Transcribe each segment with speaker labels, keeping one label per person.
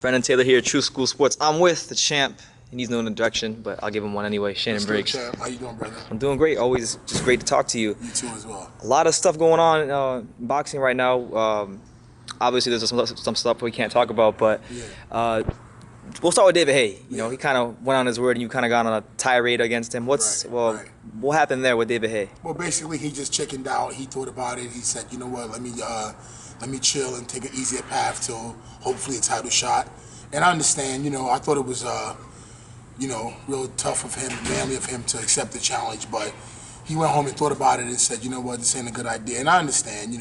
Speaker 1: Brennan Taylor here, True School Sports. I'm with the champ. He needs no introduction, but I'll give him one anyway. Shannon Briggs.
Speaker 2: Champ. How you doing, brother?
Speaker 1: I'm doing great. Always just great to talk to you.
Speaker 2: You too as well.
Speaker 1: A lot of stuff going on in boxing right now. Obviously, there's some stuff we can't talk about, but
Speaker 2: Yeah.
Speaker 1: we'll start with David Haye. You know,
Speaker 2: Yeah.
Speaker 1: he kind of went on his word, and you kind of got on a tirade against him.
Speaker 2: Right.
Speaker 1: What happened there with David Haye?
Speaker 2: Well, basically, he just chickened out. He thought about it. He said, you know what? Let me chill and take an easier path to hopefully a title shot. And I understand. You know, I thought it was real tough of him, manly of him to accept the challenge, but he went home and thought about it and said, you know what, this ain't a good idea. And I understand,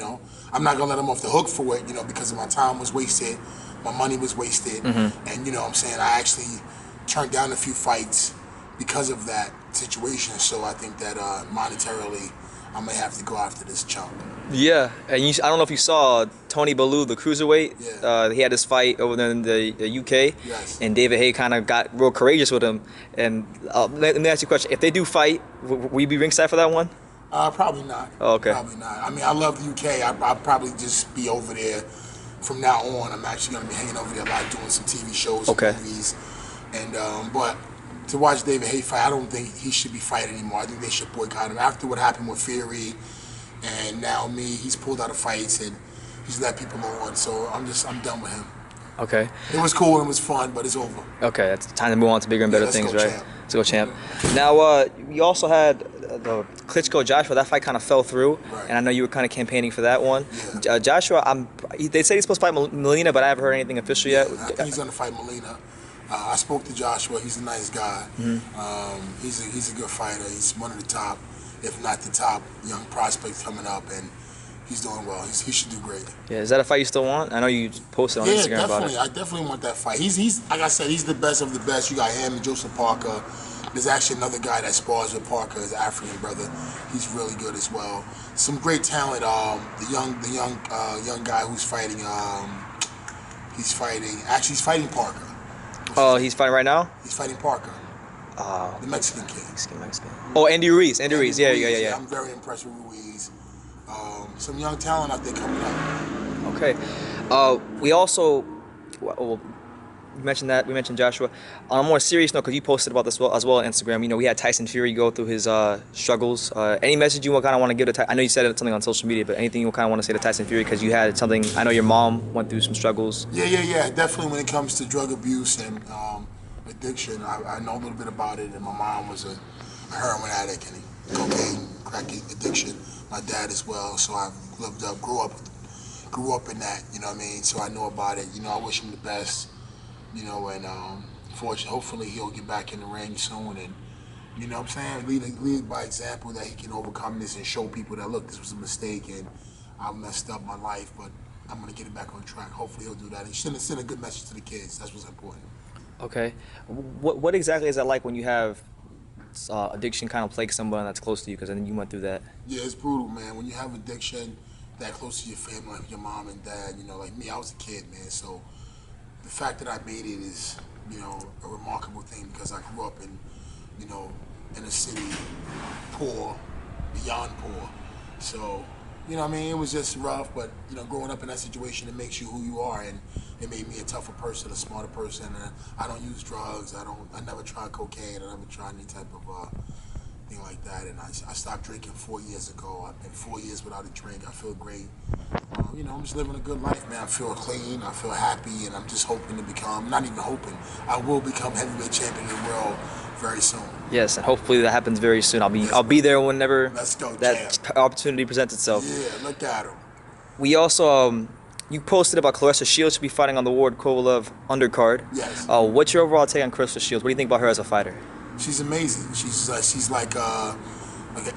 Speaker 2: I'm not gonna let him off the hook for it, because my time was wasted, my money was wasted, and I'm saying I actually turned down a few fights because of that situation. So I think that monetarily, I may have to go after this chunk.
Speaker 1: Yeah, and I don't know if you saw Tony Bellew, the cruiserweight.
Speaker 2: Yeah.
Speaker 1: He had this fight over there in the UK,
Speaker 2: Yes.
Speaker 1: and David Haye kind of got real courageous with him. And let me ask you a question: if they do fight, will you be ringside for that one?
Speaker 2: Probably not.
Speaker 1: Oh, okay.
Speaker 2: Probably not. I mean, I love the UK. I'll probably just be over there from now on. I'm actually going to be hanging over there a lot, doing some TV shows and
Speaker 1: Okay.
Speaker 2: movies. And but to watch David Haye fight, I don't think he should be fighting anymore. I think they should boycott him after what happened with Fury, and now he's pulled out of fights and he's let people on. So I'm done with him.
Speaker 1: Okay.
Speaker 2: It was cool and it was fun, but it's over.
Speaker 1: Okay, it's time to move on to bigger and better
Speaker 2: let's
Speaker 1: things,
Speaker 2: go,
Speaker 1: right?
Speaker 2: champ.
Speaker 1: Let's go, champ. Now, you also had the Klitschko Joshua. That fight kind of fell through,
Speaker 2: Right.
Speaker 1: and I know you were kind of campaigning for that one.
Speaker 2: Yeah.
Speaker 1: Joshua, they say he's supposed to fight Molina, but I haven't heard anything official yet.
Speaker 2: I think he's going to fight Molina. I spoke to Joshua. He's a nice guy. He's a good fighter. He's one of the top, if not the top, young prospects coming up, and he's doing well. He should do great.
Speaker 1: Yeah, is that a fight you still want? I know you posted on
Speaker 2: Yeah,
Speaker 1: Instagram about
Speaker 2: definitely.
Speaker 1: it.
Speaker 2: I definitely want that fight. He's like I said, he's the best of the best. You got him and Joseph Parker. There's actually another guy that spars with Parker, his African brother. He's really good as well. Some great talent. The young guy who's fighting. He's fighting Parker.
Speaker 1: Oh, he's fighting right now?
Speaker 2: He's fighting Parker, the Mexican kid.
Speaker 1: Mexican. Oh, Andy Ruiz. Andy Ruiz. Yeah.
Speaker 2: I'm very impressed with Ruiz. Some young talent out there coming up.
Speaker 1: Okay. We also, well, we mentioned that. We mentioned Joshua. On a more serious note, because you posted about this as well on Instagram. We had Tyson Fury go through his struggles. Any message you kind of want to give to Tyson? I know you said something on social media, but anything you kind of want to say to Tyson Fury, because you had something. I know your mom went through some struggles.
Speaker 2: Yeah. Definitely when it comes to drug abuse and addiction, I know a little bit about it. And my mom was a heroin addict and cocaine, crack addiction. My dad as well. So I grew up in that. You know what I mean? So I know about it. I wish him the best. And hopefully he'll get back in the ring soon and, what I'm saying, lead by example that he can overcome this and show people that, look, this was a mistake and I messed up my life, but I'm going to get it back on track. Hopefully he'll do that. He should send a good message to the kids. That's what's important.
Speaker 1: Okay. What exactly is that like when you have addiction kind of plague someone that's close to you, because then you went through that?
Speaker 2: Yeah, it's brutal, man. When you have addiction that close to your family, like your mom and dad, like me, I was a kid, man, so the fact that I made it is, a remarkable thing because I grew up in, in a city poor, beyond poor. So, it was just rough, but, growing up in that situation, it makes you who you are, and it made me a tougher person, a smarter person, and I don't use drugs, I never tried cocaine, I never tried any type of thing like that, and I stopped drinking 4 years ago. I've been 4 years without a drink. I feel great. I'm just living a good life, man. I feel clean, I feel happy, and I'm just hoping to become, not even hoping, I will become heavyweight champion of the world very soon.
Speaker 1: Yes, and hopefully that happens very soon. I'll be there whenever
Speaker 2: Let's go,
Speaker 1: that opportunity presents itself.
Speaker 2: Yeah, look at him.
Speaker 1: We also you posted about Claressa Shields to be fighting on the Ward Kovalev undercard.
Speaker 2: Yes.
Speaker 1: What's your overall take on Claressa Shields? What do you think about her as a fighter?
Speaker 2: She's amazing. She's like an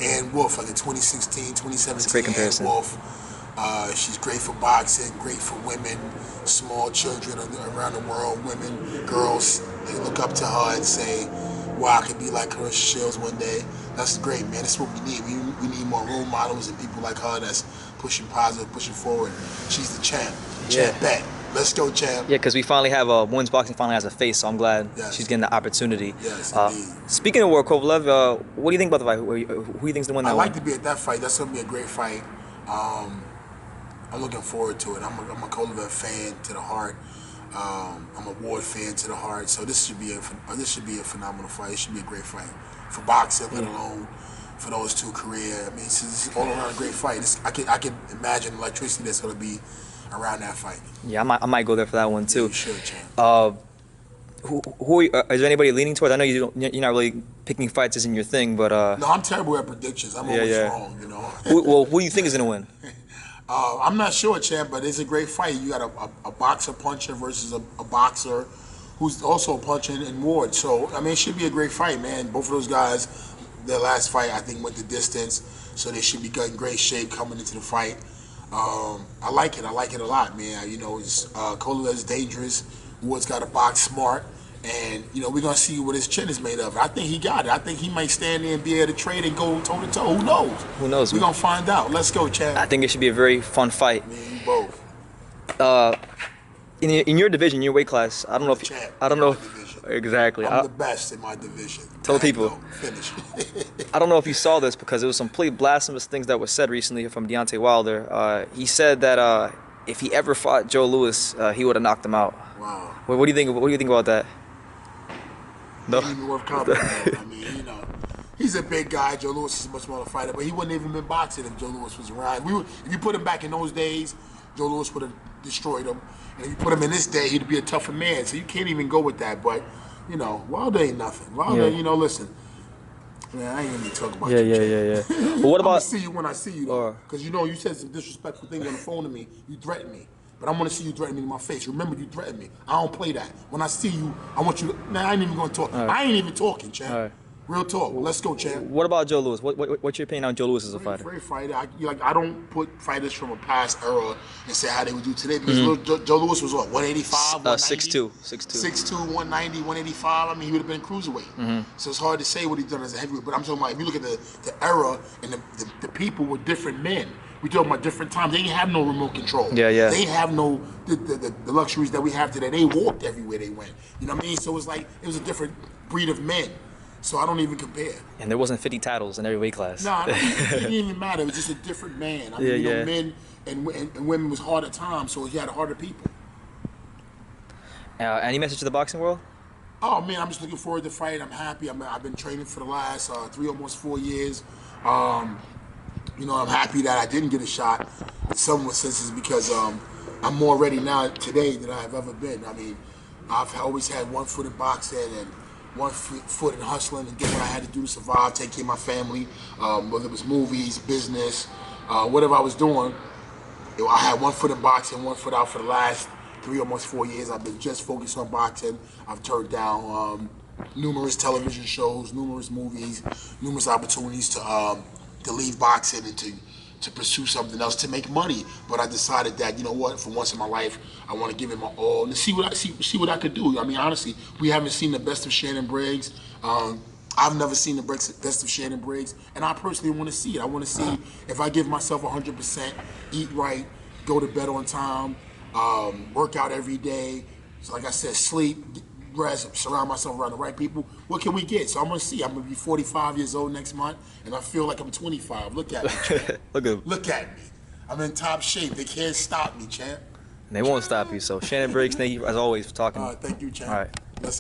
Speaker 2: Ann Wolf, like a 2016, 2017
Speaker 1: That's a great comparison.
Speaker 2: Ann Wolf. She's great for boxing, great for women, small children around the world, women, girls. They look up to her and say, wow, I could be like Claressa Shields one day. That's great, man. That's what we need. We need more role models and people like her that's pushing positive, pushing forward. She's the champ. Champ bet. Let's go, champ.
Speaker 1: Yeah, because we finally have women's boxing finally has a face, so I'm glad she's getting the opportunity.
Speaker 2: Yes, indeed.
Speaker 1: Speaking of Ward Kovalev, what do you think about the fight? Who do you think's the one that
Speaker 2: I
Speaker 1: won?
Speaker 2: like to be at that fight. That's gonna be a great fight. I'm looking forward to it. I'm a Kovalev fan to the heart. I'm a Ward fan to the heart, so this should be a phenomenal fight. It should be a great fight for boxing, let alone for those two career. I mean, it's all around a great fight. I can imagine electricity that's going to be around that fight.
Speaker 1: Yeah, I might go there for that one
Speaker 2: Yeah,
Speaker 1: too.
Speaker 2: you should, champ.
Speaker 1: Who are is there anybody leaning towards? I know you're not really picking fights isn't your thing, but
Speaker 2: No, I'm terrible at predictions. I'm always wrong, you know.
Speaker 1: who do you think is gonna win?
Speaker 2: I'm not sure, champ, but it's a great fight. You got a boxer puncher versus a boxer who's also punching in Ward. So, I mean, it should be a great fight, man. Both of those guys, their last fight, I think, went the distance. So they should be in great shape coming into the fight. I like it. I like it a lot, man. You know, Cola is dangerous. Ward's got to box smart. And, you know, we're going to see what his chin is made of. I think he got it. I think he might stand there and be able to trade and go toe-to-toe. Who knows?
Speaker 1: Who knows?
Speaker 2: We're going to find out. Let's go, Chad.
Speaker 1: I think it should be a very fun fight.
Speaker 2: Me and you both.
Speaker 1: In your division, your weight class, I don't know if
Speaker 2: Champ,
Speaker 1: I don't know
Speaker 2: my division.
Speaker 1: exactly.
Speaker 2: I'm the best in my division.
Speaker 1: Tell people.
Speaker 2: Finish.
Speaker 1: I don't know if you saw this because there was some pretty blasphemous things that were said recently from Deontay Wilder. He said that if he ever fought Joe Louis, he would have knocked him out.
Speaker 2: Wow.
Speaker 1: What do you think? What do you think about that? No.
Speaker 2: Ain't even worth commenting. I mean, you know, he's a big guy. Joe Louis is a much smaller fighter, but he wouldn't even been boxing if Joe Louis was around. If you put him back in those days, Joe Louis would have destroyed him. And if you put him in this day, he'd be a tougher man. So you can't even go with that. But, you know, Wilder ain't nothing. Wilder, you know, listen. Man, I ain't even talking about you.
Speaker 1: Yeah. But what
Speaker 2: I'm gonna
Speaker 1: about?
Speaker 2: see you when I see you, though. Because, you know, you said some disrespectful things on the phone to me. You threatened me. But I want to see you threaten me in my face. Remember, you threatened me. I don't play that. When I see you, I want you to... Man, I ain't even going to talk. Right. I ain't even talking, champ. Right. Real talk. Let's go, champ.
Speaker 1: What about Joe Louis? What's your opinion on Joe Louis as a fighter?
Speaker 2: Great fighter. I don't put fighters from a past era and say how they would do today. Because Joe Louis was what, 185, 190?
Speaker 1: 6'2".
Speaker 2: 6'2", 190, 185. I mean, he would have been cruiserweight. So it's hard to say what he's done as a heavyweight. But I'm talking about, if you look at the era and the people were different men. We talking about different times. They didn't have no remote control.
Speaker 1: Yeah.
Speaker 2: They didn't have no the luxuries that we have today. They walked everywhere they went. You know what I mean? So it's like it was a different breed of men. So I don't even compare.
Speaker 1: And there wasn't 50 titles in every weight class.
Speaker 2: No, it didn't even matter. It was just a different man. I mean, you know, men and women was harder times, so you had harder people.
Speaker 1: Any message to the boxing world?
Speaker 2: Oh man, I'm just looking forward to the fight. I'm happy. I've been training for the last 3, almost 4 years. You know, I'm happy that I didn't get a shot in some senses because I'm more ready now today than I've ever been. I mean, I've always had one foot in boxing and one foot in hustling and doing what I had to do to survive, take care of my family, whether it was movies, business, whatever I was doing. I had one foot in boxing, one foot out for the last 3, almost 4 years. I've been just focused on boxing. I've turned down numerous television shows, numerous movies, numerous opportunities to leave boxing and to pursue something else to make money. But I decided that, you know what, for once in my life, I want to give it my all and see what I could do. I mean, honestly, we haven't seen the best of Shannon Briggs. I've never seen the best of Shannon Briggs, and I personally want to see it. I want to see if I give myself 100%, eat right, go to bed on time, work out every day. So like I said, sleep, rest, surround myself around the right people. What can we get? So I'm gonna see. I'm gonna be 45 years old next month, and I feel like I'm 25. Look at me. Look at me. I'm in top shape. They can't stop me, champ.
Speaker 1: They won't stop you. So Shannon Briggs, thank you as always for talking.
Speaker 2: Thank you, champ.
Speaker 1: All right.